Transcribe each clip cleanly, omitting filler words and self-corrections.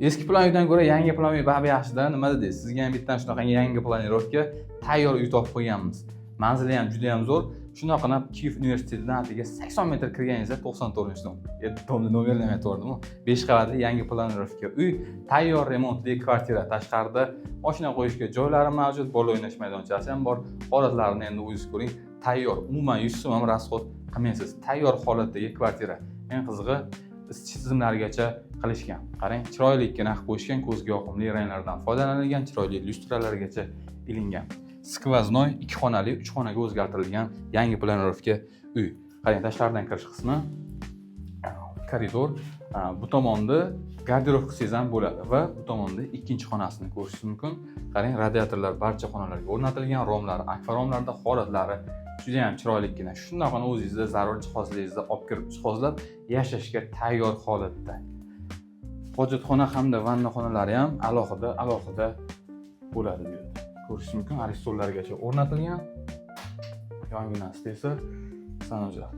Eski plan uydan ko'ra yangi plan uy baribir yaxshi-da, nima dedingiz? Sizga ham bittadan shunaqa yangi planirovka tayyor uy topib qo'yganmiz. Manzili ham juda ham zo'r. Shunaqana Kiyev universitetidan atiga 80 metr kirganingizda 94-dom. Domni nomerlamay to'g'rimi? 5 qavatli yangi planirovka uy, tayyor remontli kvartira. Tashqarida mashina qo'yishga joylari mavjud, bola o'ynash maydonchasi ham bor. Holatlarini endi o'zingiz ko'ring. Tayyor, umuman 100 so'm ham rasxod qilmaysiz. Tayyor holatdagi kvartira. Eng qizig'i isitish tizimlarigacha qilishgan. Qarang, chiroylikgina qilib qo'yishgan, ko'zga yoqimli ranglardan foydalanilgan, chiroyli lyustralargacha ilingan. Skvoznoy 2 xonali 3 xonaga o'zgartirilgan yangi planirovka uy. Qarang, tashqaridan kirish qismi, koridor, bu tomonda garderob qilsangiz ham bo'ladi va bu tomonda ikkinchi xonasini ko'rishingiz mumkin. Qarang, radiatorlar barcha xonalarga o'rnatilgan, romlar, akvaromlarda holatlari juda ham chiroylikgina. Shundaqana o'zingizda zarur jihozlaringizni olib kirib jihozlab yashashga tayyor holatda. Hojatxona hamda vanna xonalari ham alohida bo'ladi bu yerda. Ko'rishingiz mumkin, aristollargacha o'rnatilgan. Yonginasida esa sanujar.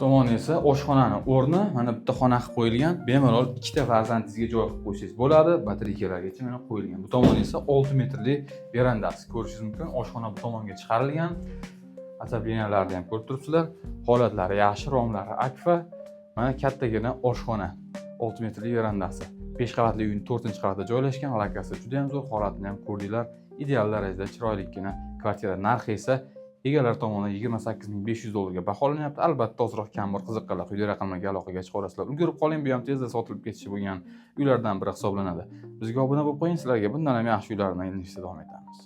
Tomon esa oshxonani o'rni, mana bitta xona qilib qo'yilgan. Bemalol ikkita farzandingizga joy qilib qo'ysangiz bo'ladi. Batareykalargacha mana qo'yilgan. Bu tomon esa 6 metrli verandasi. Ko'rishingiz mumkin, oshxona bu tomonga chiqarilgan. Asabinalarni ham ko'rib turibsizlar. Holatlari yaxshi, romlari akfa. Mana kattagina oshxona, 6 metrli verandasi. 5 qavatli uyning 4-qavatida joylashgan, lokasiya juda ham zo'r, holatini ham ko'rdinglar. Ideal darajada chiroylikgina kvartira. Narxi esa egalar tomonidan $28,500 ga baholanyapti. Albatta ozroq kamroq qiziqqanlar quyidagi raqamlarga aloqaga chiqa olasizlar. Ulgurib qoling, bu ham tezda sotilib ketishi bo'lgan uylardan biri hisoblanadi. Bizga obuna bo'lib qo'ying, sizlarga bundan ham yaxshi uylarni ilishda davom etamiz.